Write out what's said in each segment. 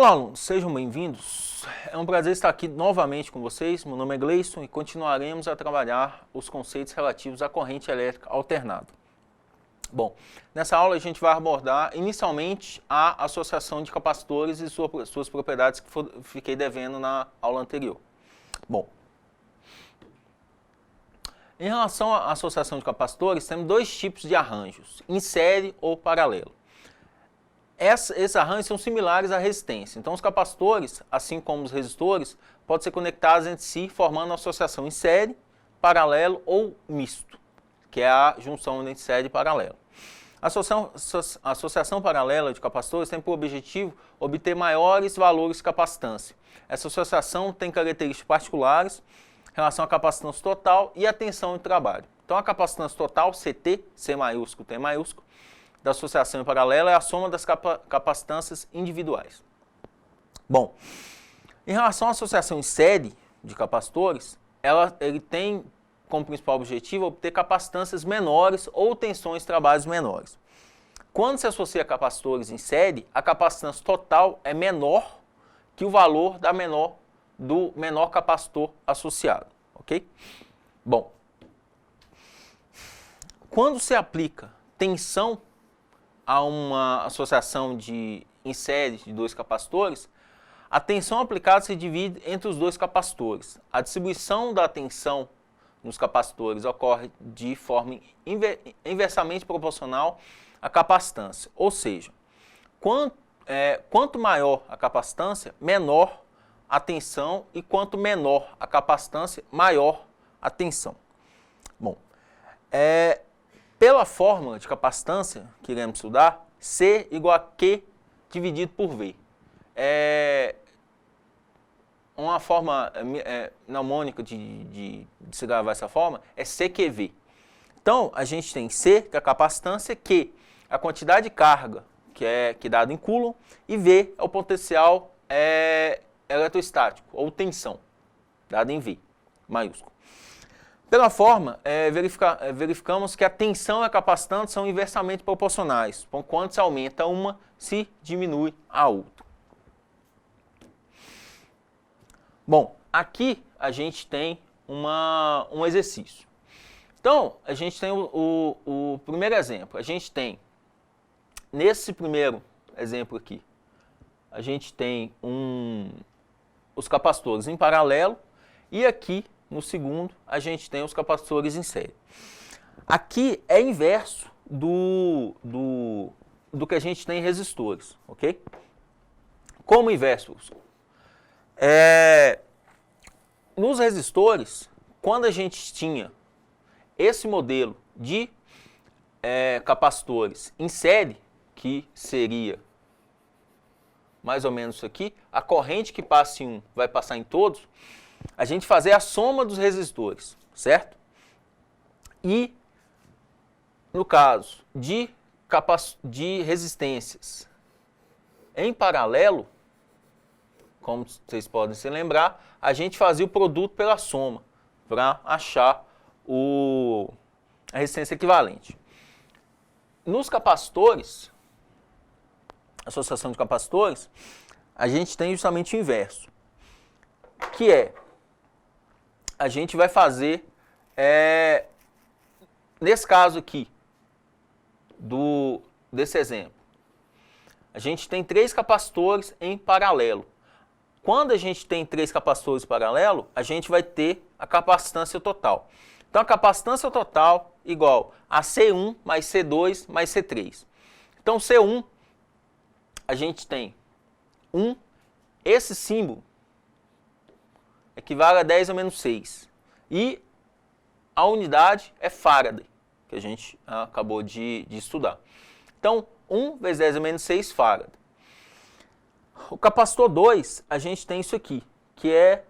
Olá, alunos, sejam bem-vindos. É um prazer estar aqui novamente com vocês. Meu nome é Gleison e continuaremos a trabalhar os conceitos relativos à corrente elétrica alternada. Bom, nessa aula a gente vai abordar inicialmente a associação de capacitores e suas propriedades que fiquei devendo na aula anterior. Bom, em relação à associação de capacitores, temos dois tipos de arranjos, em série ou paralelo. Esses arranjos são similares à resistência. Então, os capacitores, assim como os resistores, podem ser conectados entre si, formando uma associação em série, paralelo ou misto, que é a junção entre série e paralelo. A associação paralela de capacitores tem por objetivo obter maiores valores de capacitância. Essa associação tem características particulares em relação à capacitância total e à tensão de trabalho. Então, a capacitância total, CT, C maiúsculo, T maiúsculo, da associação em paralelo é a soma das capacitâncias individuais. Bom, em relação à associação em série de capacitores, ele tem como principal objetivo obter capacitâncias menores ou tensões de trabalhos menores. Quando se associa capacitores em série, a capacitância total é menor que o valor do menor capacitor associado, ok? Bom, quando se aplica tensão a uma associação em série de dois capacitores, a tensão aplicada se divide entre os dois capacitores. A distribuição da tensão nos capacitores ocorre de forma inversamente proporcional à capacitância, ou seja, quanto maior a capacitância, menor a tensão, e quanto menor a capacitância, maior a tensão. Bom, pela fórmula de capacitância que iremos estudar, C igual a Q dividido por V. Uma forma mnemônica de se gravar essa forma é CQV. Então, a gente tem C, que é a capacitância, Q, a quantidade de carga, que é dada em Coulomb, e V é o potencial eletrostático, ou tensão, dado em V, maiúsculo. Pela forma, verificamos que a tensão e a capacitância são inversamente proporcionais. Então, quando se aumenta uma, se diminui a outra. Bom, aqui a gente tem um exercício. Então, a gente tem o primeiro exemplo. A gente tem, nesse primeiro exemplo aqui, a gente tem os capacitores em paralelo, e aqui, no segundo, a gente tem os capacitores em série. Aqui é inverso do que a gente tem em resistores, ok? Como inverso? Nos resistores, quando a gente tinha esse modelo de capacitores em série, que seria mais ou menos isso aqui, a corrente que passa em um vai passar em todos, a gente fazia a soma dos resistores, certo? E, no caso de resistências em paralelo, como vocês podem se lembrar, a gente fazia o produto pela soma, para achar a resistência equivalente. Nos capacitores, associação de capacitores, a gente tem justamente o inverso, que a gente vai fazer, nesse caso aqui, desse exemplo, a gente tem 3 capacitores em paralelo. Quando a gente tem 3 capacitores em paralelo, a gente vai ter a capacitância total. Então, a capacitância total igual a C1 mais C2 mais C3. Então, C1, a gente tem 1, esse símbolo equivale a 10 a menos 6. E a unidade é Faraday, que a gente acabou de estudar. Então, 1 vezes 10 a menos 6 Faraday. O capacitor 2, a gente tem isso aqui, que é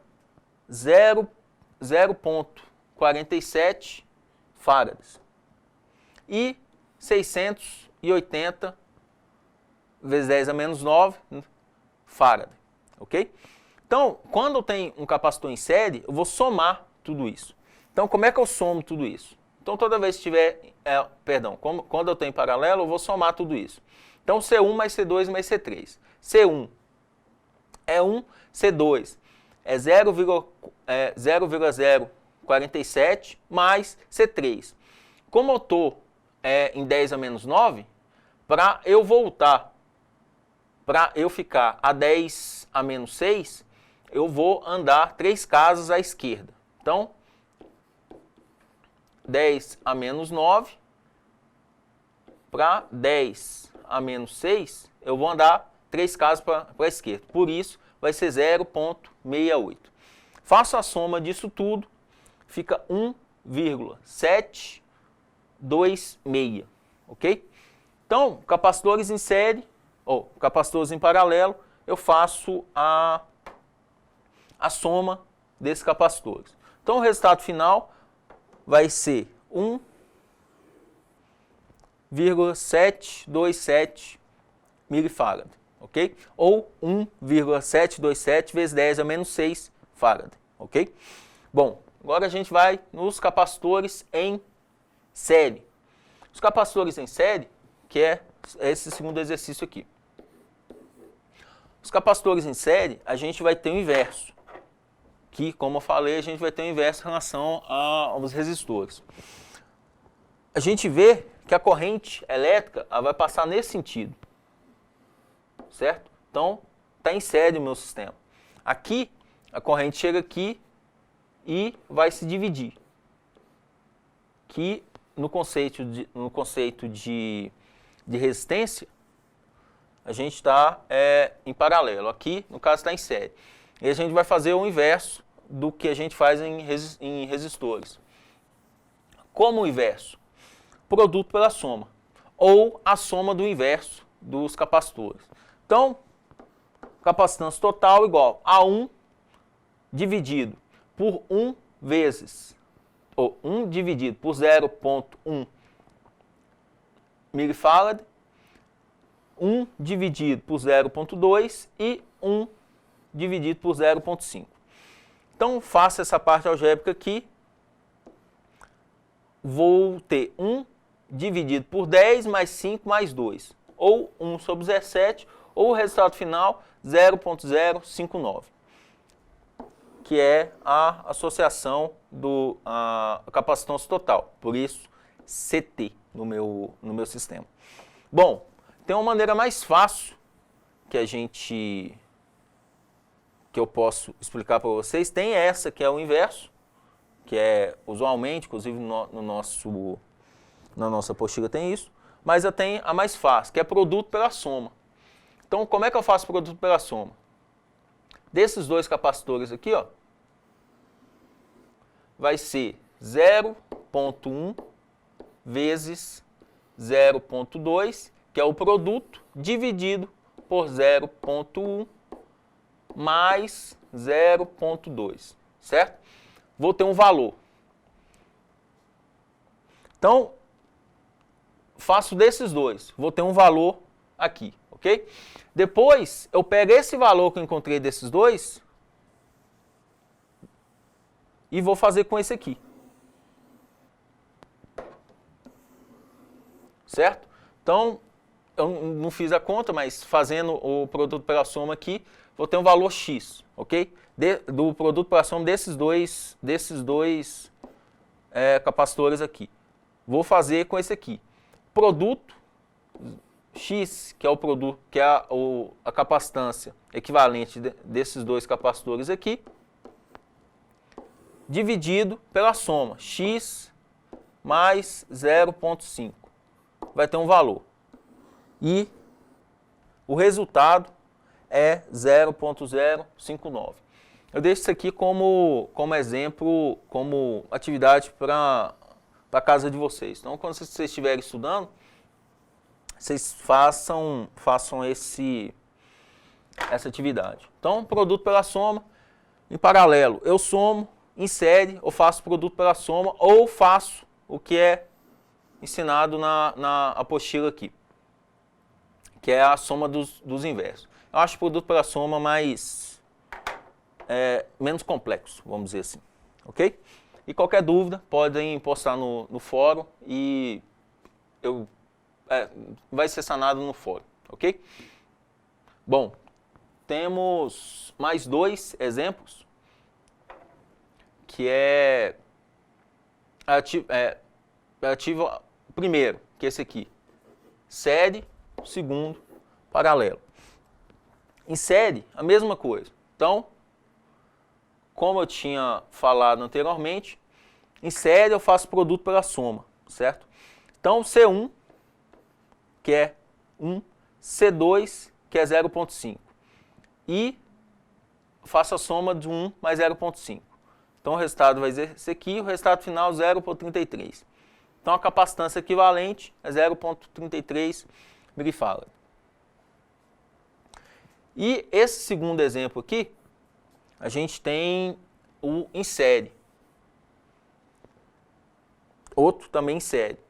0,47 Farads. E 680 vezes 10 a menos 9 Faraday, ok? Então, quando eu tenho um capacitor em série, eu vou somar tudo isso. Então, como é que eu somo tudo isso? Então, toda vez que tiver, quando eu tenho em paralelo, eu vou somar tudo isso. Então, C1 mais C2 mais C3. C1 é 1, C2 é 0,047 mais C3. Como eu estou em 10 a menos 9, para eu voltar, para eu ficar a 10 a menos 6, eu vou andar 3 casas à esquerda. Então, 10 a menos 9 para 10 a menos 6, eu vou andar 3 casas para a esquerda. Por isso, vai ser 0,68. Faço a soma disso tudo, fica 1,726, ok? Então, capacitores em série, ou capacitores em paralelo, eu faço a soma desses capacitores. Então, o resultado final vai ser 1,727 milifarad, ok? Ou 1,727 vezes 10 a menos 6 farad, ok? Bom, agora a gente vai nos capacitores em série. Os capacitores em série, que é esse segundo exercício aqui. Os capacitores em série, a gente vai ter o inverso. Que, como eu falei, a gente vai ter o inverso em relação aos resistores. A gente vê que a corrente elétrica vai passar nesse sentido. Certo? Então, está em série o meu sistema. Aqui, a corrente chega aqui e vai se dividir. Que no conceito de resistência, a gente está em paralelo. Aqui, no caso, está em série. E a gente vai fazer o inverso do que a gente faz em resistores. Como o inverso? Produto pela soma. Ou a soma do inverso dos capacitores. Então, capacitância total igual a 1 dividido por 1 vezes, ou 1 dividido por 0,1 milifarad, 1 dividido por 0,2 e 1 dividido por 0,5. Então, faço essa parte algébrica aqui. Vou ter 1 dividido por 10 mais 5 mais 2. Ou 1 sobre 17, ou o resultado final 0,059. Que é a associação a capacitância total. Por isso, CT no meu sistema. Bom, tem uma maneira mais fácil que eu posso explicar para vocês. Tem essa que é o inverso, que é usualmente, inclusive na nossa apostila tem isso, mas eu tenho a mais fácil, que é produto pela soma. Então, como é que eu faço produto pela soma? Desses dois capacitores aqui, ó, vai ser 0,1 vezes 0,2, que é o produto, dividido por 0,1 mais 0,2, certo? Vou ter um valor. Então, faço desses dois, vou ter um valor aqui, ok? Depois, eu pego esse valor que eu encontrei desses dois e vou fazer com esse aqui. Certo? Então, eu não fiz a conta, mas fazendo o produto pela soma aqui, vou ter um valor X, ok? Do produto pela soma desses dois capacitores aqui. Vou fazer com esse aqui. Produto X, que é o produto, que é a capacitância equivalente desses dois capacitores aqui, dividido pela soma, X mais 0,5. Vai ter um valor. E o resultado é 0,059. Eu deixo isso aqui como exemplo, como atividade para a casa de vocês. Então, quando vocês estiverem estudando, vocês façam essa atividade. Então, produto pela soma, em paralelo, eu somo, em série, eu faço produto pela soma, ou faço o que é ensinado na apostila aqui, que é a soma dos inversos. Eu acho o produto pela soma menos complexo, vamos dizer assim, ok? E qualquer dúvida, podem postar no fórum e vai ser sanado no fórum, ok? Bom, temos mais dois exemplos, que é ativo primeiro, que é esse aqui, série, segundo, paralelo. Em série, a mesma coisa. Então, como eu tinha falado anteriormente, em série eu faço produto pela soma, certo? Então, C1, que é 1, C2, que é 0,5. E faço a soma de 1 mais 0,5. Então, o resultado vai ser esse aqui, o resultado final 0,33. Então, a capacitância equivalente é 0,33 milifarad. E esse segundo exemplo aqui, a gente tem o em série. Outro também em série.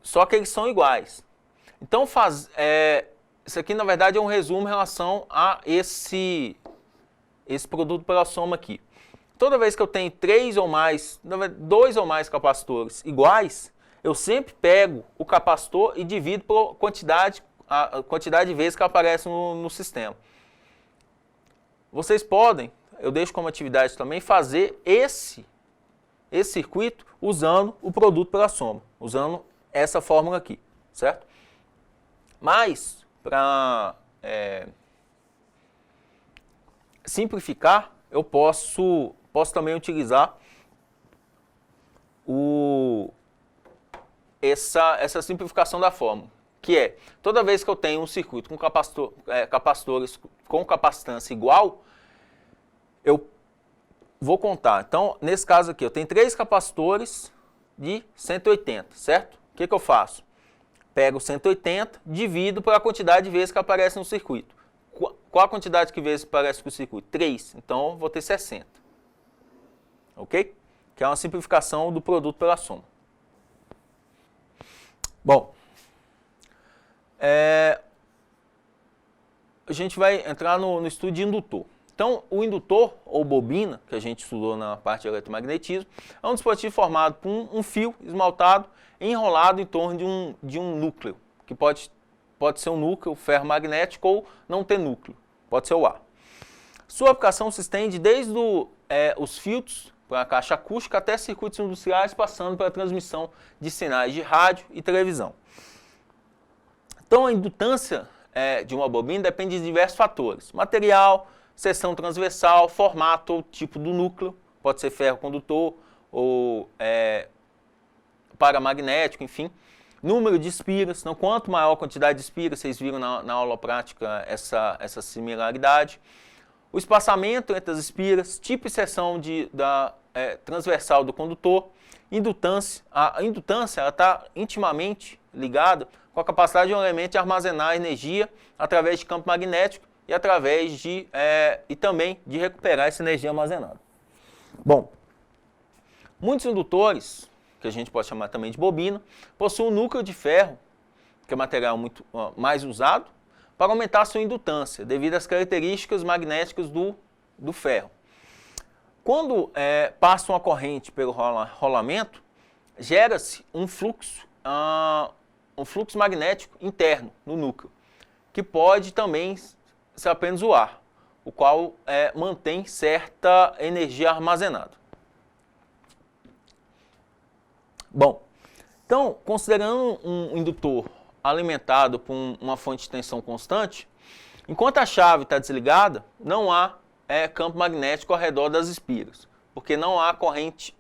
Só que eles são iguais. Então, isso aqui, na verdade, é um resumo em relação a esse produto pela soma aqui. Toda vez que eu tenho dois ou mais capacitores iguais, eu sempre pego o capacitor e divido por a quantidade de vezes que aparece no sistema. Vocês podem, eu deixo como atividade também, fazer esse circuito usando o produto pela soma, usando essa fórmula aqui, certo? Mas, para simplificar, eu posso também utilizar essa simplificação da fórmula, que é, toda vez que eu tenho um circuito com capacitores com capacitância igual, eu vou contar. Então, nesse caso aqui, eu tenho 3 capacitores de 180, certo? O que eu faço? Pego 180, divido pela quantidade de vezes que aparece no circuito. Qual a quantidade de vezes que aparece no circuito? 3. Então, eu vou ter 60. Ok? Que é uma simplificação do produto pela soma. Bom, a gente vai entrar no estudo de indutor. Então, o indutor, ou bobina, que a gente estudou na parte de eletromagnetismo, é um dispositivo formado por um fio esmaltado enrolado em torno de um núcleo, que pode ser um núcleo ferromagnético ou não ter núcleo, pode ser o ar. Sua aplicação se estende desde os filtros para a caixa acústica até circuitos industriais, passando pela transmissão de sinais de rádio e televisão. Então, a indutância de uma bobina depende de diversos fatores: material, seção transversal, formato ou tipo do núcleo, pode ser ferro condutor ou paramagnético, enfim. Número de espiras, então quanto maior a quantidade de espiras, vocês viram na aula prática essa similaridade. O espaçamento entre as espiras, tipo e seção transversal do condutor. Indutância, a indutância está intimamente ligada com a capacidade de um elemento de armazenar energia através de campo magnético e através e também de recuperar essa energia armazenada. Bom, muitos indutores, que a gente pode chamar também de bobina, possuem um núcleo de ferro, que é material muito mais usado, para aumentar a sua indutância, devido às características magnéticas do ferro. Quando passa uma corrente pelo rolamento, gera-se um fluxo magnético interno no núcleo, que pode também ser apenas o ar, o qual mantém certa energia armazenada. Bom, então, considerando um indutor alimentado por uma fonte de tensão constante, enquanto a chave está desligada, não há campo magnético ao redor das espiras, porque não há corrente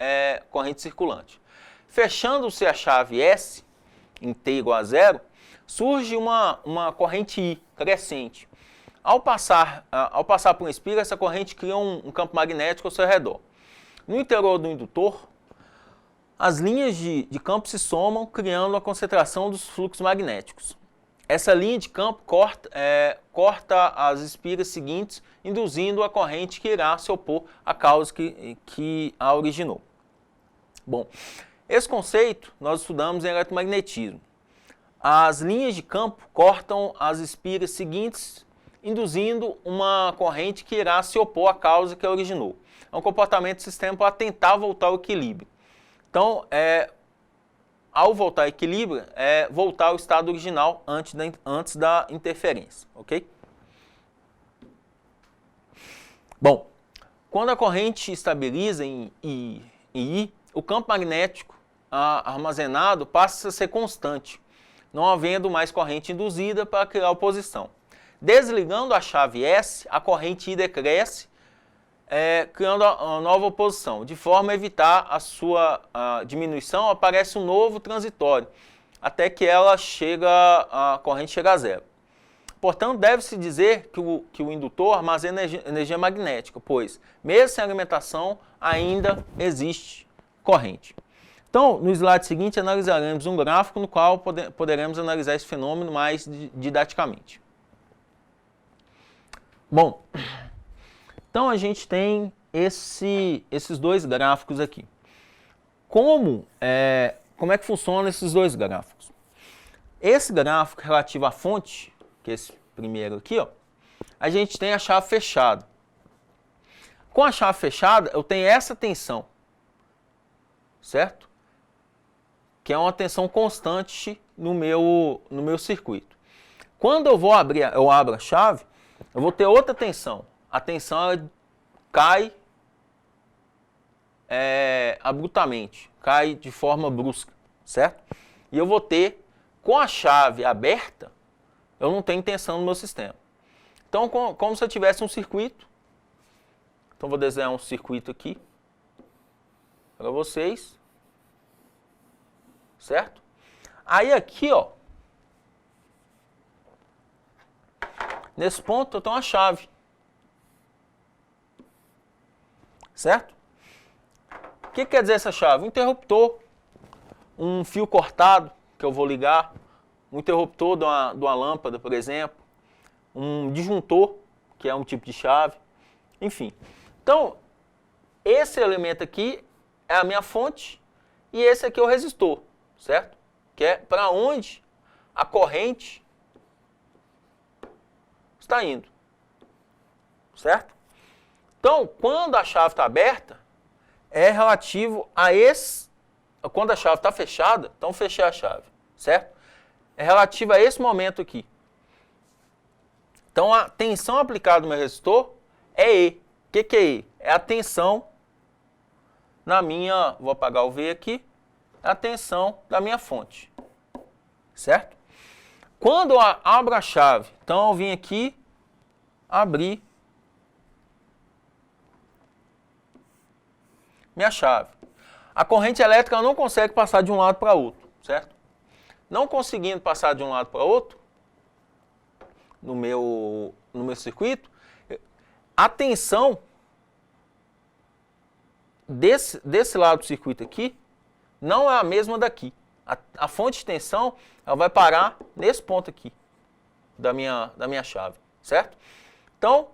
circulante. Fechando-se a chave S, em T igual a 0, surge uma corrente I crescente. Ao passar por uma espira, essa corrente cria um campo magnético ao seu redor. No interior do indutor, as linhas de campo se somam, criando a concentração dos fluxos magnéticos. Essa linha de campo corta as espiras seguintes, induzindo a corrente que irá se opor à causa que a originou. Bom, esse conceito nós estudamos em eletromagnetismo. As linhas de campo cortam as espiras seguintes, induzindo uma corrente que irá se opor à causa que a originou. É um comportamento do sistema para tentar voltar ao equilíbrio. Então, ao voltar ao equilíbrio, voltar ao estado original antes da interferência, ok? Bom, quando a corrente estabiliza em I, o campo magnético armazenado passa a ser constante, não havendo mais corrente induzida para criar oposição. Desligando a chave S, a corrente I decresce, criando uma nova oposição. De forma a evitar a sua diminuição, aparece um novo transitório, até que a corrente chega a zero. Portanto, deve-se dizer que o indutor armazena energia magnética, pois, mesmo sem alimentação, ainda existe corrente. Então, no slide seguinte, analisaremos um gráfico no qual poderemos analisar esse fenômeno mais didaticamente. Bom, então a gente tem esses dois gráficos aqui. Como é que funcionam esses dois gráficos? Esse gráfico relativo à fonte, que é esse primeiro aqui, ó, a gente tem a chave fechada. Com a chave fechada, eu tenho essa tensão, certo? Que é uma tensão constante no meu circuito. Quando eu abro a chave, eu vou ter outra tensão. A tensão ela cai abruptamente, cai de forma brusca, certo? E eu vou ter, com a chave aberta, eu não tenho tensão no meu sistema. Então, como se eu tivesse um circuito. Então, vou desenhar um circuito aqui para vocês. Certo? Aí aqui, ó, nesse ponto eu tenho uma chave. Certo? O que quer dizer essa chave? Um interruptor, um fio cortado que eu vou ligar, um interruptor de uma lâmpada, por exemplo, um disjuntor, que é um tipo de chave, enfim. Então, esse elemento aqui é a minha fonte e esse aqui é o resistor, certo? Que é para onde a corrente está indo, certo? Então, quando a chave está aberta, é relativo a esse... Quando a chave está fechada, então fechei a chave, certo? É relativo a esse momento aqui. Então, a tensão aplicada no meu resistor é E. O que é E? É a tensão na minha... Vou apagar o V aqui. É a tensão da minha fonte, certo? Quando eu abro a chave, então eu vim aqui abrir minha chave. A corrente elétrica não consegue passar de um lado para outro, certo? Não conseguindo passar de um lado para outro, no meu circuito, a tensão desse lado do circuito aqui não é a mesma daqui. A fonte de tensão ela vai parar nesse ponto aqui da minha chave, certo? Então,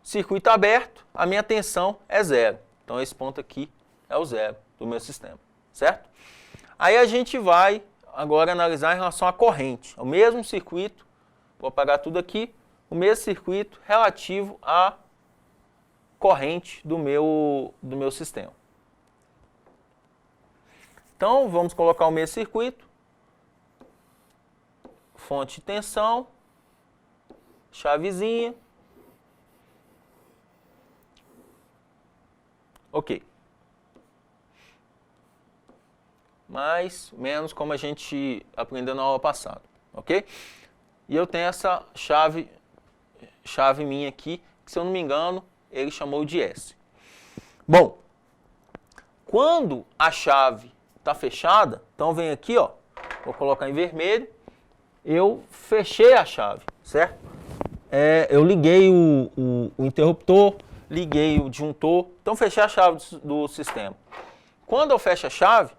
circuito aberto, a minha tensão é zero. Então, esse ponto aqui é o zero do meu sistema, certo? Aí a gente vai agora analisar em relação à corrente. O mesmo circuito, vou apagar tudo aqui, o mesmo circuito relativo à corrente do meu sistema. Então, vamos colocar o mesmo circuito, fonte de tensão, chavezinha, ok. Mais ou menos como a gente aprendeu na aula passada, ok? E eu tenho essa chave minha aqui, que se eu não me engano, ele chamou de S. Bom, quando a chave está fechada, então vem aqui, ó, vou colocar em vermelho, eu fechei a chave, certo? Eu liguei o interruptor, liguei o disjuntor, então fechei a chave do sistema. Quando eu fecho a chave,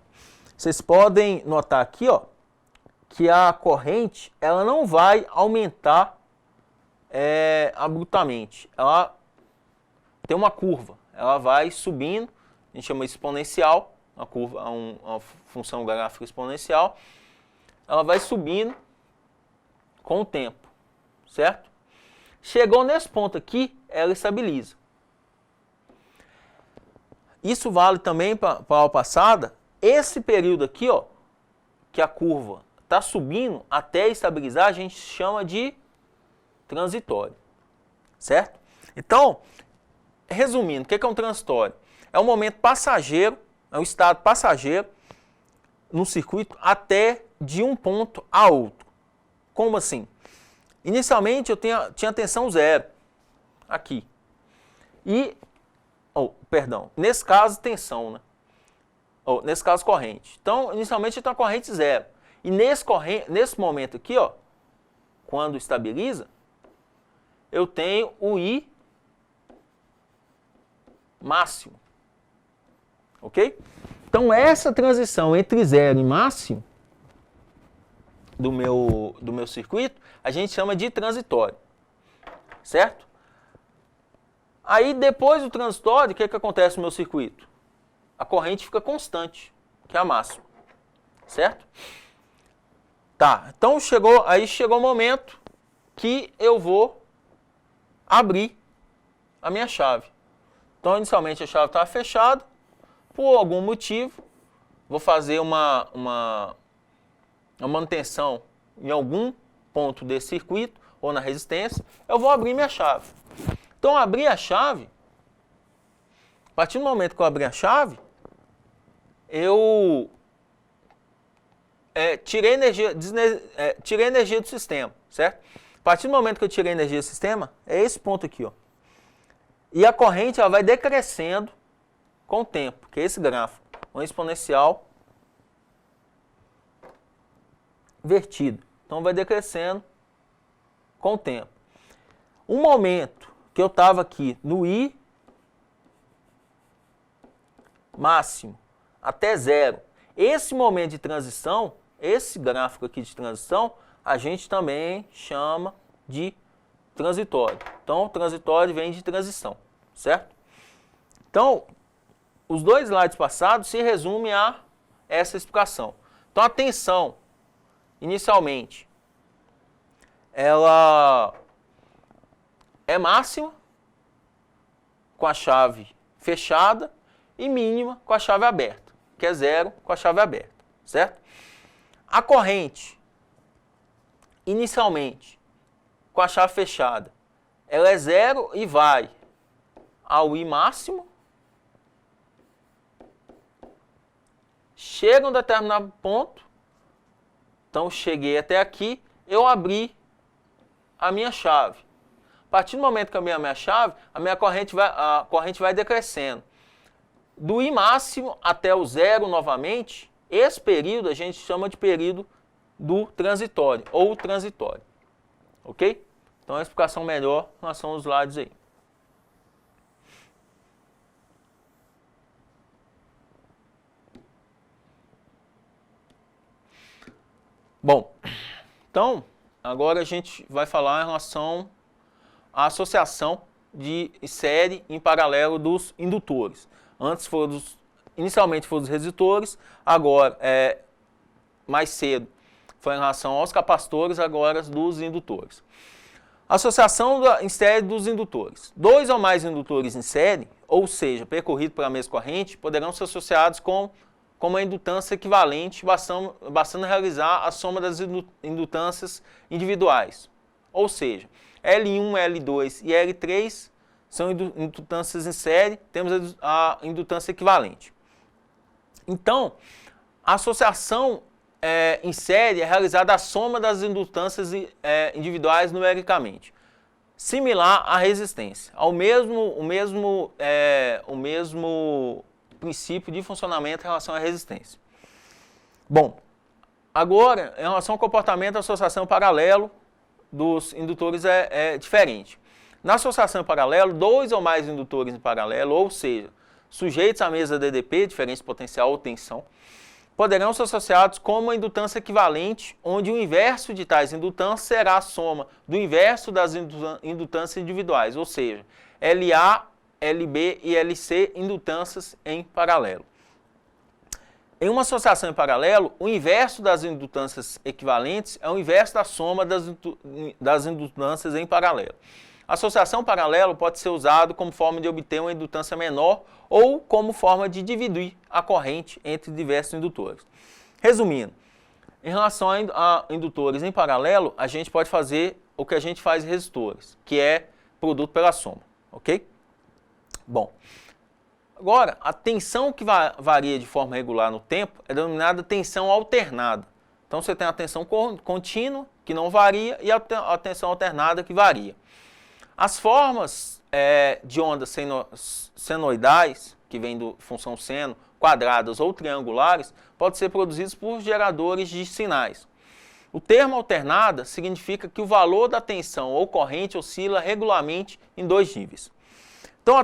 vocês podem notar aqui, ó, que a corrente ela não vai aumentar abruptamente. Ela tem uma curva, ela vai subindo, a gente chama de exponencial, uma curva, uma função gráfica exponencial, ela vai subindo com o tempo, certo? Chegou nesse ponto aqui, ela estabiliza. Isso vale também para a aula passada. Esse período aqui, ó, que a curva está subindo até estabilizar, a gente chama de transitório, certo? Então, resumindo, o que é um transitório? É um momento passageiro, é um estado passageiro no circuito até de um ponto a outro. Como assim? Inicialmente eu tinha tensão zero, aqui. E, nesse caso tensão, né? Nesse caso corrente. Então, inicialmente eu tenho a corrente zero. E nesse momento aqui, ó, quando estabiliza, eu tenho o I máximo. Ok? Então, essa transição entre zero e máximo do meu circuito, a gente chama de transitório. Certo? Aí, depois do transitório, o que acontece no meu circuito? A corrente fica constante, que é a máxima. Certo? Tá, então chegou o momento que eu vou abrir a minha chave. Então, inicialmente a chave estava fechada, por algum motivo, vou fazer uma manutenção em algum ponto desse circuito, ou na resistência, eu vou abrir minha chave. Então, abrir a chave, a partir do momento que eu abrir a chave, eu tirei energia do sistema, certo? A partir do momento que eu tirei energia do sistema, é esse ponto aqui, ó. E a corrente ela vai decrescendo com o tempo, que é esse gráfico, uma exponencial invertida. Então vai decrescendo com o tempo. Um momento que eu estava aqui no I máximo até zero, esse momento de transição, esse gráfico aqui de transição, a gente também chama de transitório. Então, transitório vem de transição, certo? Então, os dois slides passados se resumem a essa explicação. Então, a tensão, inicialmente, ela é máxima com a chave fechada e mínima com a chave aberta, que é zero com a chave aberta, certo? A corrente, inicialmente, com a chave fechada, ela é zero e vai ao I máximo, chega a um determinado ponto, então cheguei até aqui, eu abri a minha chave. A partir do momento que eu abri a minha chave, a corrente vai decrescendo. Do I máximo até o zero novamente, esse período a gente chama de período do transitório, ou transitório. Ok? Então, a explicação melhor em relação aos slides aí. Bom, então, agora a gente vai falar em relação à associação de série em paralelo dos indutores. Inicialmente foram os resistores, agora, mais cedo, foi em relação aos capacitores, agora dos indutores. Associação em série dos indutores. Dois ou mais indutores em série, ou seja, percorrido pela mesma corrente, poderão ser associados com uma indutância equivalente, bastando realizar a soma das indutâncias individuais. Ou seja, L1, L2 e L3 são indutâncias em série, temos a indutância equivalente. Então, a associação em série é realizada a soma das indutâncias individuais numericamente, similar à resistência, o mesmo princípio de funcionamento em relação à resistência. Bom, agora, em relação ao comportamento da associação paralelo dos indutores é diferente. Na associação em paralelo, dois ou mais indutores em paralelo, ou seja, sujeitos à mesma DDP, diferença potencial ou tensão, poderão ser associados com uma indutância equivalente, onde o inverso de tais indutâncias será a soma do inverso das indutâncias individuais, ou seja, LA, LB e LC indutâncias em paralelo. Em uma associação em paralelo, o inverso das indutâncias equivalentes é o inverso da soma das indutâncias em paralelo. A associação paralelo pode ser usada como forma de obter uma indutância menor ou como forma de dividir a corrente entre diversos indutores. Resumindo, em relação a indutores em paralelo, a gente pode fazer o que a gente faz em resistores, que é produto pela soma, ok? Bom, agora, a tensão que varia de forma regular no tempo é denominada tensão alternada. Então, você tem a tensão contínua, que não varia, e a tensão alternada, que varia. As formas de ondas senoidais, que vêm da função seno, quadradas ou triangulares, podem ser produzidas por geradores de sinais. O termo alternada significa que o valor da tensão ou corrente oscila regularmente em dois níveis. Então,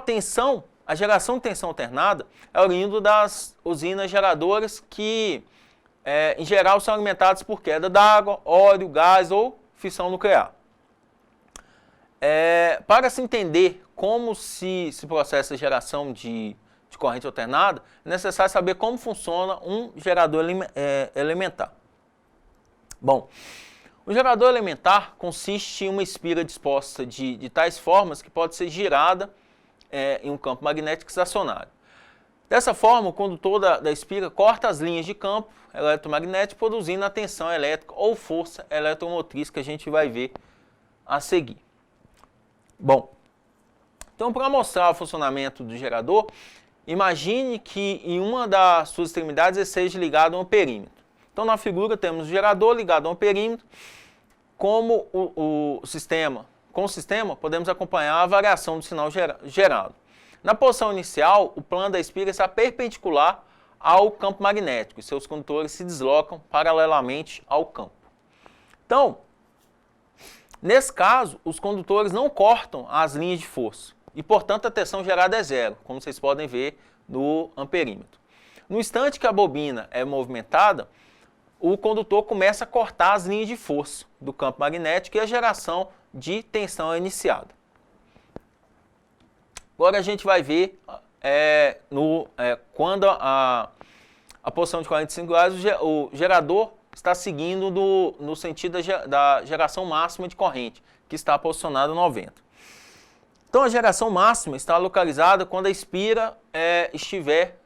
a geração de tensão alternada é oriunda das usinas geradoras que, em geral, são alimentadas por queda d'água, óleo, gás ou fissão nuclear. Para se entender como se processa a geração de corrente alternada, é necessário saber como funciona um gerador elementar. Bom, o gerador elementar consiste em uma espira disposta de tais formas que pode ser girada em um campo magnético estacionário. Dessa forma, o condutor da espira corta as linhas de campo eletromagnético, produzindo a tensão elétrica ou força eletromotriz que a gente vai ver a seguir. Bom, então para mostrar o funcionamento do gerador, imagine que em uma das suas extremidades ele seja ligado a um perímetro. Então na figura temos o gerador ligado a um perímetro. Com o sistema podemos acompanhar a variação do sinal gerado. Na posição inicial, o plano da espira está perpendicular ao campo magnético e seus condutores se deslocam paralelamente ao campo. Então, nesse caso, os condutores não cortam as linhas de força e, portanto, a tensão gerada é zero, como vocês podem ver no amperímetro. No instante que a bobina é movimentada, o condutor começa a cortar as linhas de força do campo magnético e a geração de tensão é iniciada. Agora a gente vai ver quando a posição de 45 graus, o gerador está seguindo no sentido da geração máxima de corrente, que está posicionada a 90. Então a geração máxima está localizada quando a espira estiver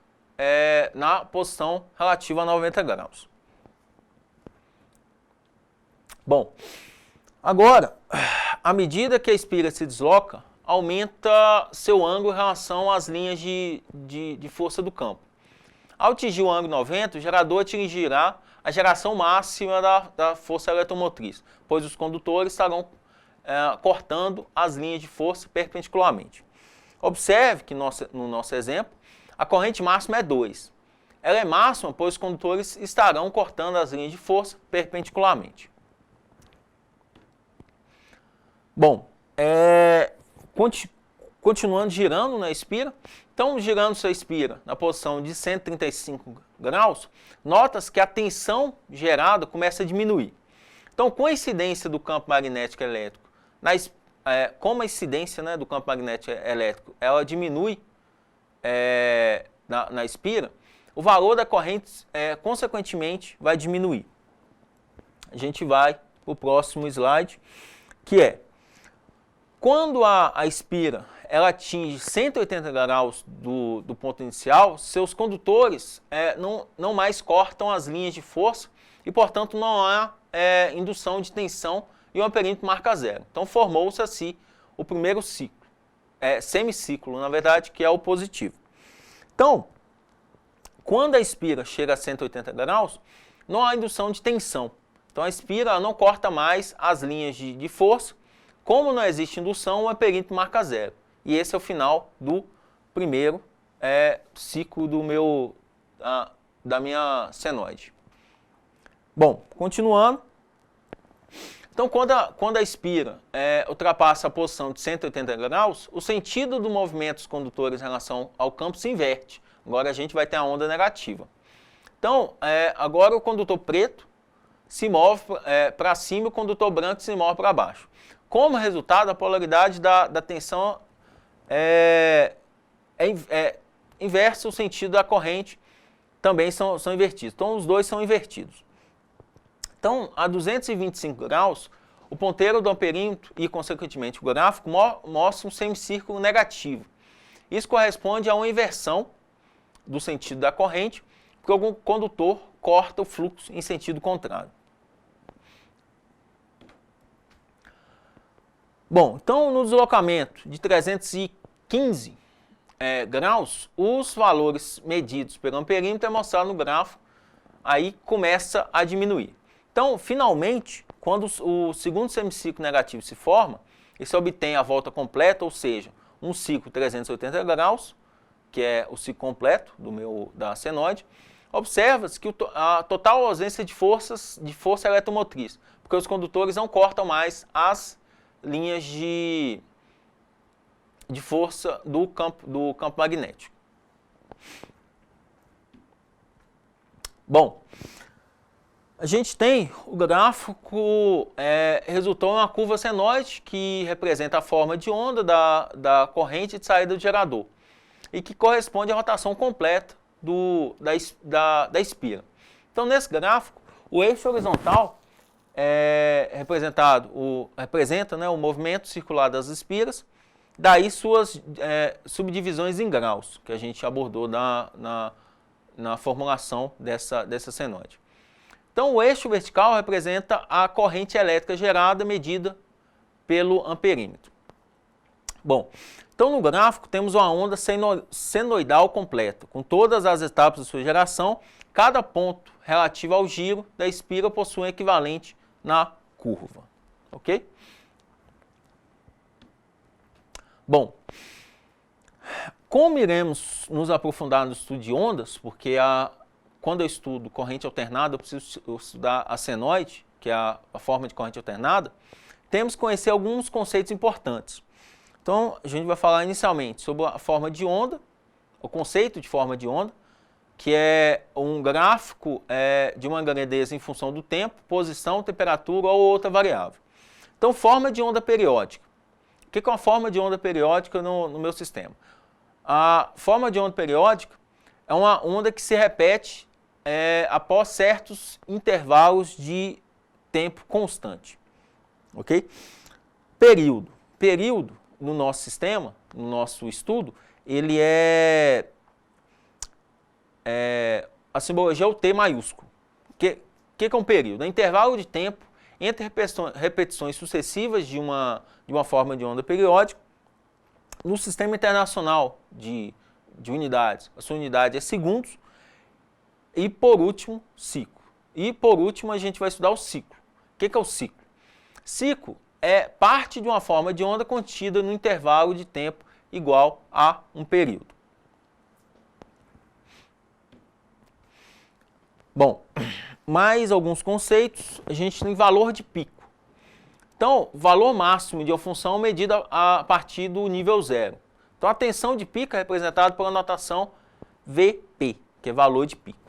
na posição relativa a 90 graus. Bom, agora, à medida que a espira se desloca, aumenta seu ângulo em relação às linhas de força do campo. Ao atingir o ângulo 90, o gerador atingirá a geração máxima da força eletromotriz, pois os condutores estarão cortando as linhas de força perpendicularmente. Observe que no nosso exemplo, a corrente máxima é 2. Ela é máxima, pois os condutores estarão cortando as linhas de força perpendicularmente. Bom, continuando girando na espira, então girando sua espira na posição de 135 graus, nota-se que a tensão gerada começa a diminuir. Então, com a incidência do campo magnético elétrico, como a incidência do campo magnético elétrico ela diminui na espira, o valor da corrente consequentemente vai diminuir. A gente vai para o próximo slide, que é quando a espira ela atinge 180 graus do ponto inicial, seus condutores não mais cortam as linhas de força e, portanto, não há indução de tensão e o amperímetro marca zero. Então, formou-se assim o primeiro ciclo, semiciclo, na verdade, que é o positivo. Então, quando a espira chega a 180 graus, não há indução de tensão. Então, a espira não corta mais as linhas de força. Como não existe indução, o amperímetro marca zero. E esse é o final do primeiro ciclo da minha senoide. Bom, continuando. Então, quando a espira ultrapassa a posição de 180 graus, o sentido do movimento dos condutores em relação ao campo se inverte. Agora a gente vai ter a onda negativa. Então, agora o condutor preto se move para cima e o condutor branco se move para baixo. Como resultado, a polaridade da tensão inversa, o sentido da corrente também são invertidos. Então, os dois são invertidos. Então, a 225 graus, o ponteiro do amperímetro e, consequentemente, o gráfico mostra um semicírculo negativo. Isso corresponde a uma inversão do sentido da corrente, porque algum condutor corta o fluxo em sentido contrário. Bom, então no deslocamento de 315 graus, os valores medidos pelo amperímetro é mostrado no gráfico, aí começa a diminuir. Então, finalmente, quando o segundo semiciclo negativo se forma, ele se obtém a volta completa, ou seja, um ciclo 380 graus, que é o ciclo completo da senoide. Observa-se que a total ausência de força eletromotriz, porque os condutores não cortam mais as linhas de força do campo magnético. Bom, a gente tem o gráfico, resultou em uma curva senoide que representa a forma de onda da corrente de saída do gerador e que corresponde à rotação completa da espira. Então, nesse gráfico, o eixo horizontal representa, né, o movimento circular das espiras, daí suas subdivisões em graus, que a gente abordou na formulação dessa senoide. Então, o eixo vertical representa a corrente elétrica gerada medida pelo amperímetro. Bom, então no gráfico temos uma onda senoidal completa, com todas as etapas de sua geração. Cada ponto relativo ao giro da espira possui um equivalente na curva. Ok? Bom, como iremos nos aprofundar no estudo de ondas, porque quando eu estudo corrente alternada, eu preciso estudar a senoide, que é a forma de corrente alternada, temos que conhecer alguns conceitos importantes. Então, a gente vai falar inicialmente sobre a forma de onda, o conceito de forma de onda, que é um gráfico de uma grandeza em função do tempo, posição, temperatura ou outra variável. Então, forma de onda periódica. O que é uma forma de onda periódica no meu sistema? A forma de onda periódica é uma onda que se repete após certos intervalos de tempo constante. Ok? Período. Período, no nosso sistema, no nosso estudo, ele a simbologia é o T maiúsculo. O que é um período? É um intervalo de tempo entre repetições sucessivas de uma forma de onda periódica. No sistema internacional de unidades, a sua unidade é segundos. E por último, ciclo. E por último, a gente vai estudar o ciclo. O que é o ciclo? Ciclo é parte de uma forma de onda contida no intervalo de tempo igual a um período. Bom, mais alguns conceitos. A gente tem valor de pico. Então, valor máximo de uma função medida a partir do nível zero. Então, a tensão de pico é representada pela notação Vp, que é valor de pico.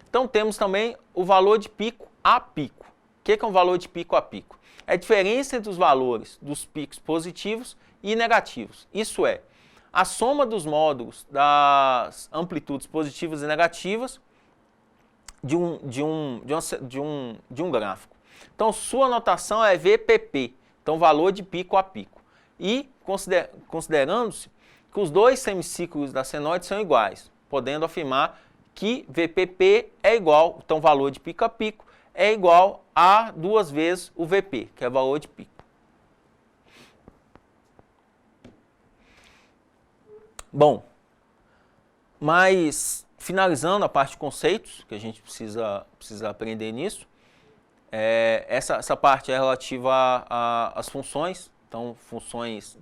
Então, temos também o valor de pico a pico. O que é um valor de pico a pico? É a diferença entre os valores dos picos positivos e negativos. Isso é, a soma dos módulos das amplitudes positivas e negativas de um gráfico. Então, sua notação é VPP, então valor de pico a pico. E considerando-se que os dois semiciclos da senoide são iguais, podendo afirmar que VPP é igual, então valor de pico a pico, é igual a 2 vezes o VP, que é o valor de pico. Bom, mas finalizando a parte de conceitos, que a gente precisa aprender nisso, essa parte é relativa às funções, então funções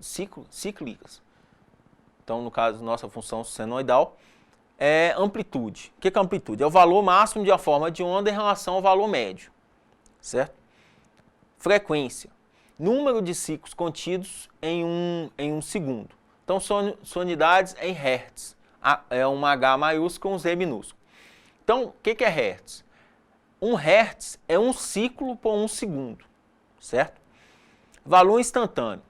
cíclicas. Então, no caso, nossa função senoidal é amplitude. O que é amplitude? É o valor máximo de uma forma de onda em relação ao valor médio, certo? Frequência. Número de ciclos contidos em um segundo. Então, são unidades em hertz. É um H maiúsculo com um Z minúsculo. Então, o que é hertz? 1 hertz é um ciclo por 1 segundo, certo? Valor instantâneo.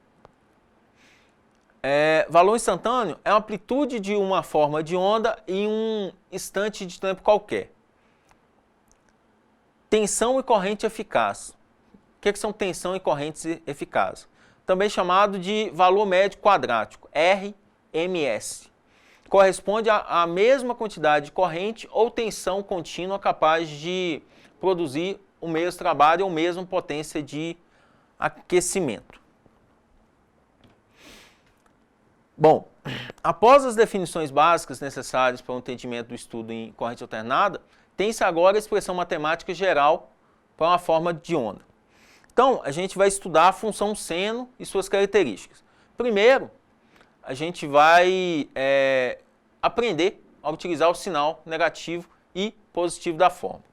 Valor instantâneo é a amplitude de uma forma de onda em um instante de tempo qualquer. Tensão e corrente eficaz. O que são tensão e correntes eficazes? Também chamado de valor médio quadrático, RMS. Corresponde à mesma quantidade de corrente ou tensão contínua capaz de produzir o mesmo trabalho ou mesma potência de aquecimento. Bom, após as definições básicas necessárias para o entendimento do estudo em corrente alternada, tem-se agora a expressão matemática geral para uma forma de onda. Então, a gente vai estudar a função seno e suas características. Primeiro, a gente vai aprender a utilizar o sinal negativo e positivo da forma.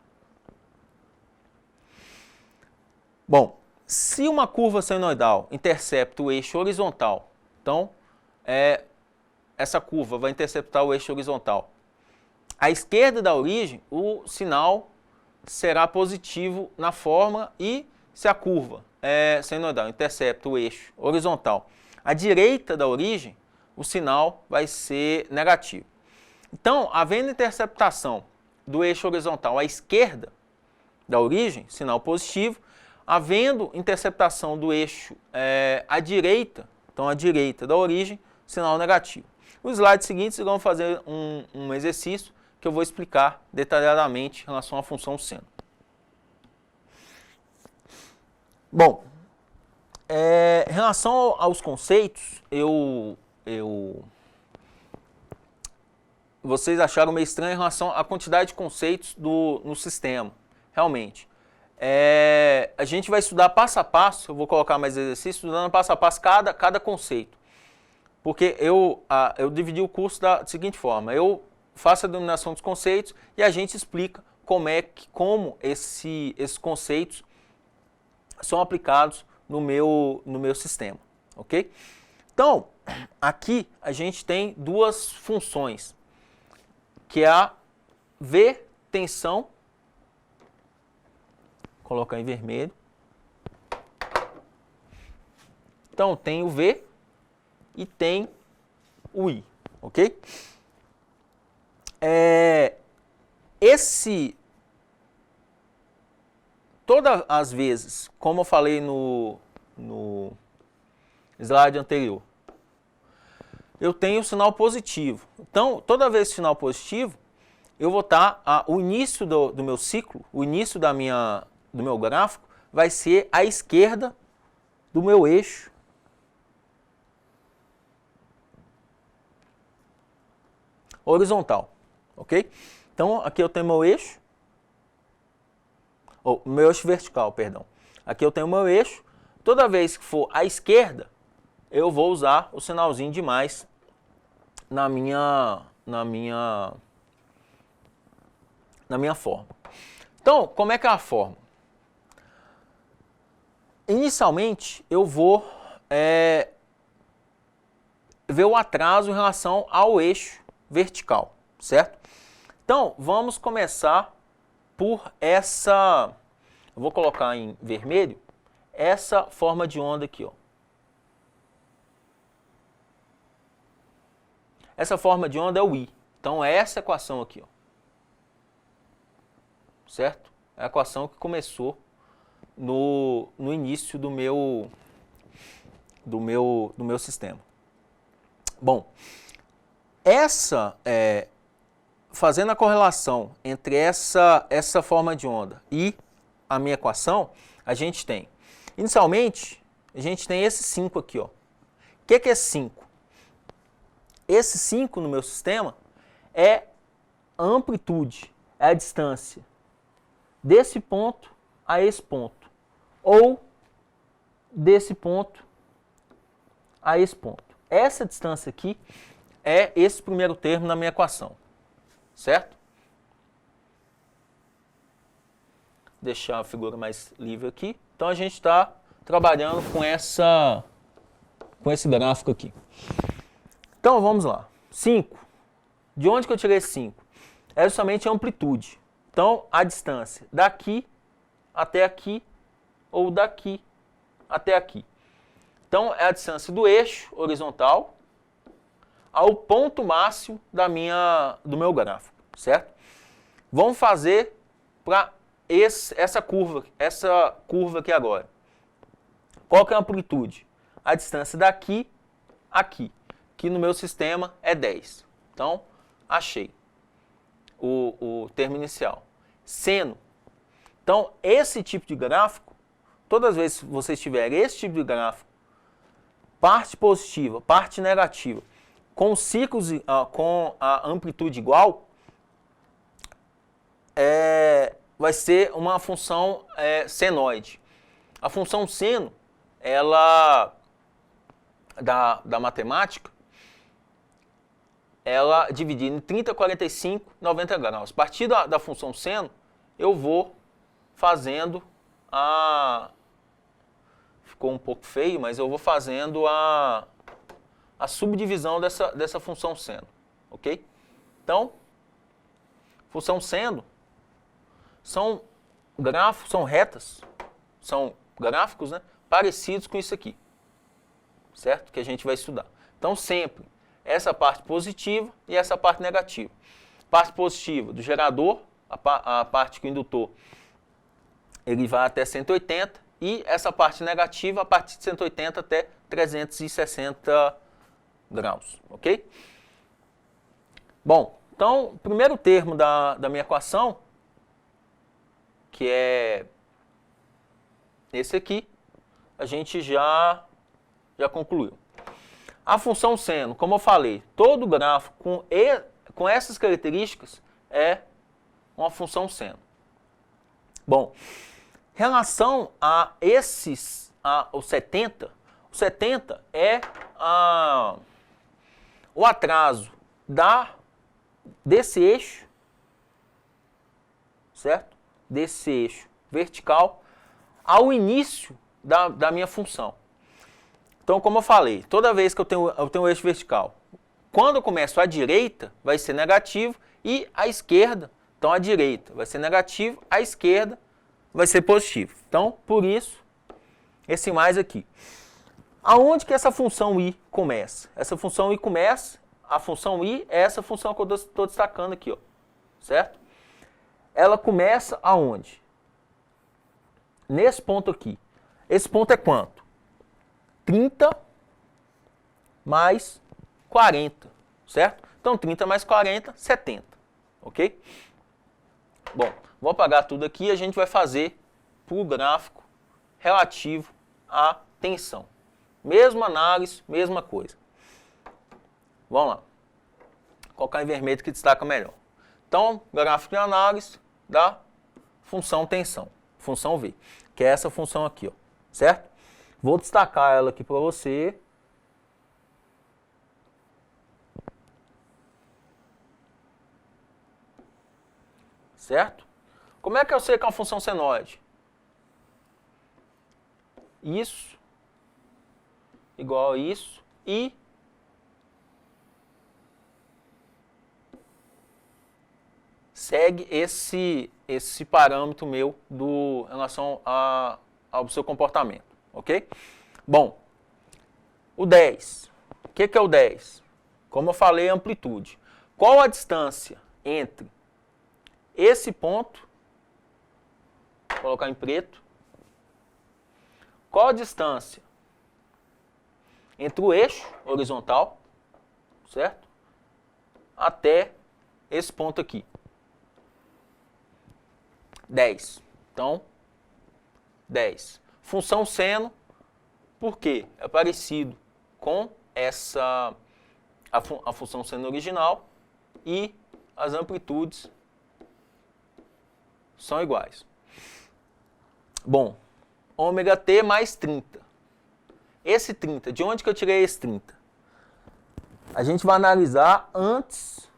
Bom, se uma curva senoidal intercepta o eixo horizontal, então essa curva vai interceptar o eixo horizontal. À esquerda da origem, o sinal será positivo na forma, e se a curva senoidal intercepta o eixo horizontal à direita da origem, o sinal vai ser negativo. Então, havendo interceptação do eixo horizontal à esquerda da origem, sinal positivo. Havendo interceptação do eixo à direita, então à direita da origem, sinal negativo. Nos slides seguintes, vamos fazer um exercício que eu vou explicar detalhadamente em relação à função seno. Bom, em relação aos conceitos, vocês acharam meio estranho em relação à quantidade de conceitos no sistema, realmente. A gente vai estudar passo a passo, eu vou colocar mais exercícios, estudando passo a passo cada conceito. Porque eu dividi o curso da seguinte forma: eu faço a denominação dos conceitos e a gente explica como esses conceitos são aplicados no meu sistema, ok? Então, aqui a gente tem duas funções, que é a V tensão, vou colocar em vermelho. Então, tem o V e tem o I, ok? Todas as vezes, como eu falei no slide anterior, eu tenho o sinal positivo. Então, toda vez que sinal positivo, eu vou estar, o início do meu ciclo, o início do meu gráfico, vai ser à esquerda do meu eixo horizontal, ok? Então, aqui eu tenho meu eixo, meu eixo vertical, perdão. Aqui eu tenho meu eixo. Toda vez que for à esquerda, eu vou usar o sinalzinho de mais na minha forma. Então, como é que é a forma? Inicialmente, eu vou ver o atraso em relação ao eixo vertical, certo? Então, vamos começar por essa, eu vou colocar em vermelho, essa forma de onda aqui, ó. Essa forma de onda é o I. Então, é essa equação aqui, ó. Certo? É a equação que começou no início do meu sistema. Bom, fazendo a correlação entre essa forma de onda e a minha equação, a gente tem, inicialmente, a gente tem esse 5 aqui, ó. O que é 5? Esse 5 no meu sistema é a amplitude, é a distância desse ponto a esse ponto, ou desse ponto a esse ponto. Essa distância aqui é esse primeiro termo na minha equação, certo? Deixar a figura mais livre aqui. Então a gente está trabalhando com esse gráfico aqui. Então vamos lá. 5. De onde que eu tirei esse 5? É justamente a amplitude. Então a distância daqui até aqui, ou daqui até aqui. Então é a distância do eixo horizontal ao ponto máximo do meu gráfico, certo? Vamos fazer para essa curva aqui agora. Qual que é a amplitude? A distância daqui a aqui, que no meu sistema é 10. Então, achei o termo inicial. Seno. Então, esse tipo de gráfico, todas as vezes que vocês tiverem esse tipo de gráfico, parte positiva, parte negativa, com ciclos, com a amplitude igual, vai ser uma função senoide. A função seno, ela, da matemática, ela dividida em 30, 45, 90 graus. A partir da função seno, eu vou fazendo ficou um pouco feio, mas eu vou fazendo a subdivisão dessa função seno, ok? Então, função seno são retas, são gráficos, né, parecidos com isso aqui, certo? Que a gente vai estudar. Então, sempre essa parte positiva e essa parte negativa. Parte positiva do gerador, a parte que o indutor ele vai até 180, e essa parte negativa a partir de 180 até 360 graus, ok? Bom, então, o primeiro termo da minha equação, que é esse aqui, a gente já concluiu. A função seno, como eu falei, todo gráfico com essas características é uma função seno. Bom, em relação a o 70, o 70 é o atraso desse eixo, certo? Desse eixo vertical ao início da minha função. Então, como eu falei, toda vez que eu tenho um eixo vertical, quando eu começo à direita, vai ser negativo, e à esquerda, então à direita vai ser negativo, à esquerda vai ser positivo. Então, por isso, esse mais aqui. Aonde que essa função i começa? Essa função i começa, a função i é essa função que eu estou destacando aqui, ó, certo? Ela começa aonde? Nesse ponto aqui. Esse ponto é quanto? 30 mais 40, certo? Então, 30 mais 40, 70, ok? Bom, vou apagar tudo aqui e a gente vai fazer para o gráfico relativo à tensão. Mesma análise, mesma coisa. Vamos lá. Vou colocar em vermelho que destaca melhor. Então, gráfico de análise da função tensão, função V, que é essa função aqui, ó, certo? Vou destacar ela aqui para você. Certo? Como é que eu sei que é uma função senoide? Isso igual a isso e segue esse parâmetro meu em relação ao seu comportamento, ok? Bom, o 10. O que é o 10? Como eu falei, amplitude. Qual a distância entre esse ponto, vou colocar em preto, qual a distância entre o eixo horizontal, certo? Até esse ponto aqui. 10. Então, 10. Função seno, por quê? É parecido com a função seno original e as amplitudes são iguais. Bom, ômega t mais 30. Esse 30, de onde que eu tirei esse 30? A gente vai analisar antes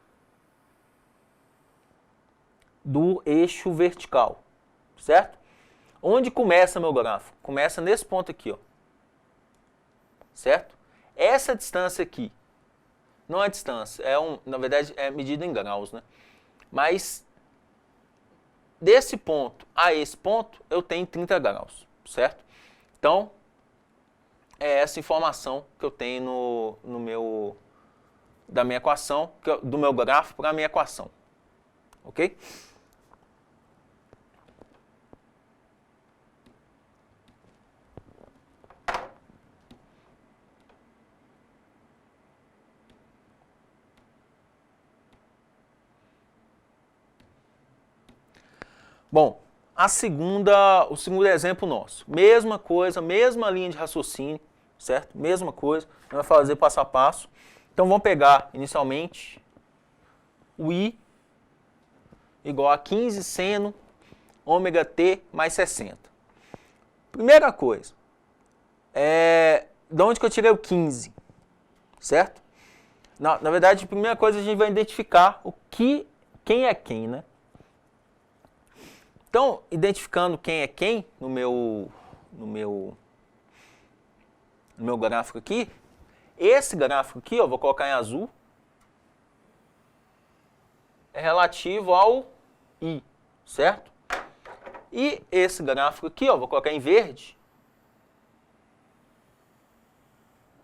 do eixo vertical, certo? Onde começa meu gráfico? Começa nesse ponto aqui, ó. Certo? Essa distância aqui, não é distância, na verdade é medida em graus, né? Mas desse ponto a esse ponto, eu tenho 30 graus, certo? Então, é essa informação que eu tenho da minha equação, do meu gráfico para a minha equação, ok? Bom, o segundo exemplo nosso. Mesma coisa, mesma linha de raciocínio, certo? Mesma coisa, a gente vai fazer passo a passo. Então vamos pegar inicialmente o I igual a 15 seno ômega t mais 60. Primeira coisa, de onde que eu tirei o 15, certo? Na verdade, a primeira coisa a gente vai identificar quem é quem, né? Então, identificando quem é quem no meu gráfico aqui, esse gráfico aqui, ó, vou colocar em azul, é relativo ao I, certo? E esse gráfico aqui, ó, vou colocar em verde,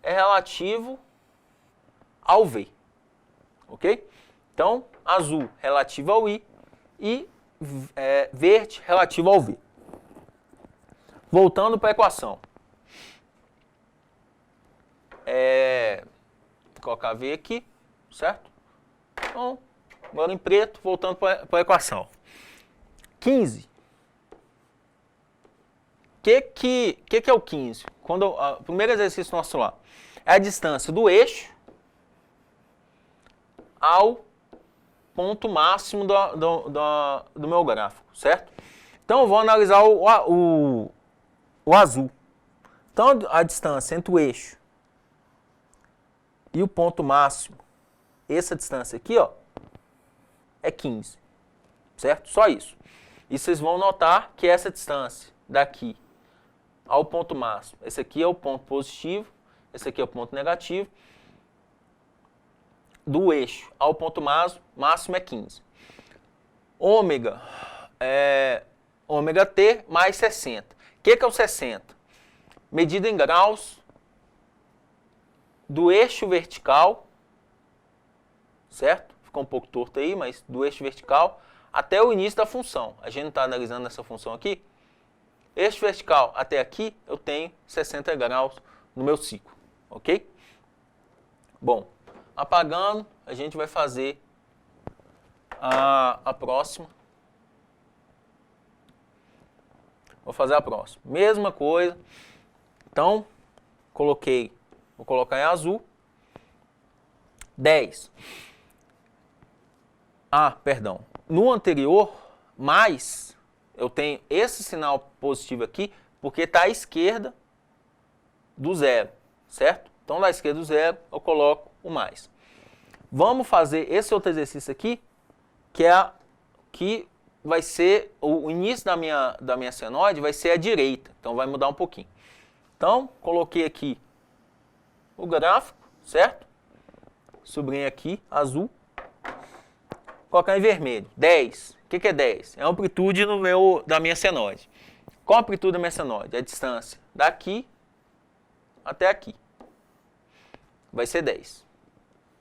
é relativo ao V, ok? Então, azul relativo ao I e verde relativo ao V. Voltando para a equação. Vou colocar V aqui, certo? Então, agora em preto, voltando para a equação. 15. O que é o 15? O primeiro exercício nosso lá é a distância do eixo ao ponto máximo do meu gráfico, certo? Então, eu vou analisar o azul. Então, a distância entre o eixo e o ponto máximo, essa distância aqui, ó, é 15, certo? Só isso. E vocês vão notar que essa distância daqui ao ponto máximo, esse aqui é o ponto positivo, esse aqui é o ponto negativo, do eixo ao ponto máximo é 15. Ômega ômega t mais 60. O que é o 60? Medida em graus do eixo vertical, certo? Ficou um pouco torto aí, mas do eixo vertical até o início da função. A gente não está analisando essa função aqui. Eixo vertical até aqui, eu tenho 60 graus no meu ciclo, ok? Bom, apagando, a gente vai fazer a próxima. Vou fazer a próxima. Mesma coisa. Então, vou colocar em azul. 10. Perdão. No anterior, mais, eu tenho esse sinal positivo aqui, porque está à esquerda do zero, certo? Então, da esquerda do zero, eu coloco o mais. Vamos fazer esse outro exercício aqui, que vai ser, o início da minha senoide vai ser à direita, então vai mudar um pouquinho. Então, coloquei aqui o gráfico, certo? Sublinhei aqui, azul. Colocar em vermelho, 10. O que é 10? É a amplitude da minha senoide. Qual a amplitude da minha senoide? A distância daqui até aqui. Vai ser 10.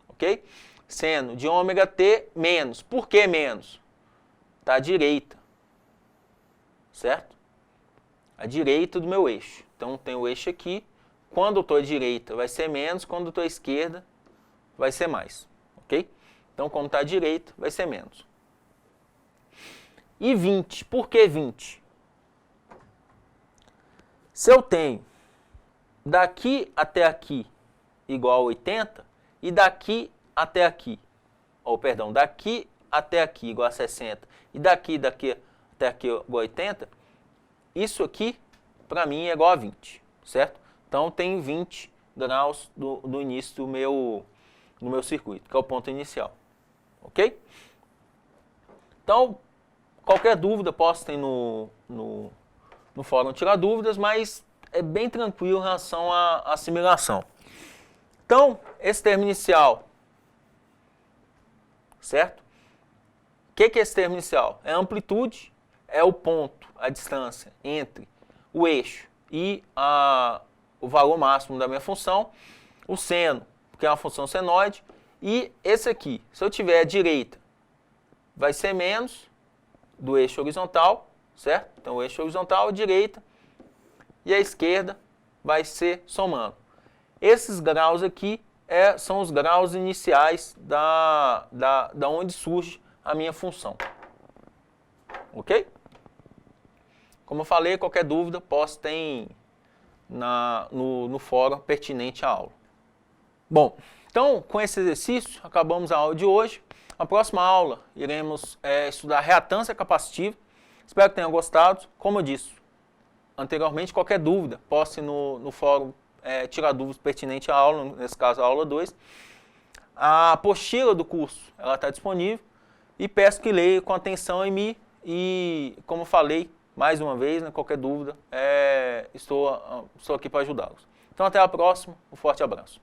Ok? Seno de ômega t menos. Por que menos? Está à direita. Certo? À direita do meu eixo. Então, tem o eixo aqui. Quando eu estou à direita, vai ser menos. Quando eu estou à esquerda, vai ser mais. Ok? Então, como está à direita, vai ser menos. E 20. Por que 20? Se eu tenho daqui até aqui igual a 80 e daqui até aqui, daqui até aqui igual a 60 e daqui até aqui igual a 80, isso aqui, para mim, é igual a 20, certo? Então, tem 20 graus do início do meu circuito, que é o ponto inicial. Ok? Então, qualquer dúvida posso ter no fórum tirar dúvidas, mas é bem tranquilo em relação à assimilação. Então, esse termo inicial, certo? O que é esse termo inicial? É a amplitude, é o ponto, a distância entre o eixo e o valor máximo da minha função, o seno, que é uma função senoide, e esse aqui, se eu tiver à direita, vai ser menos do eixo horizontal, certo? Então, o eixo horizontal, direita, e a esquerda vai ser somando. Esses graus aqui são os graus iniciais da onde surge a minha função. Ok? Como eu falei, qualquer dúvida posso ter no fórum pertinente à aula. Bom, Então, com esse exercício, acabamos a aula de hoje. Na próxima aula, iremos estudar reatância capacitiva. Espero que tenham gostado. Como eu disse anteriormente, qualquer dúvida, poste no fórum tirar dúvidas pertinentes à aula, nesse caso a aula 2. A apostila do curso está disponível e peço que leia com atenção em mim e, como eu falei, mais uma vez, né, qualquer dúvida, estou aqui para ajudá-los. Então, até a próxima. Um forte abraço.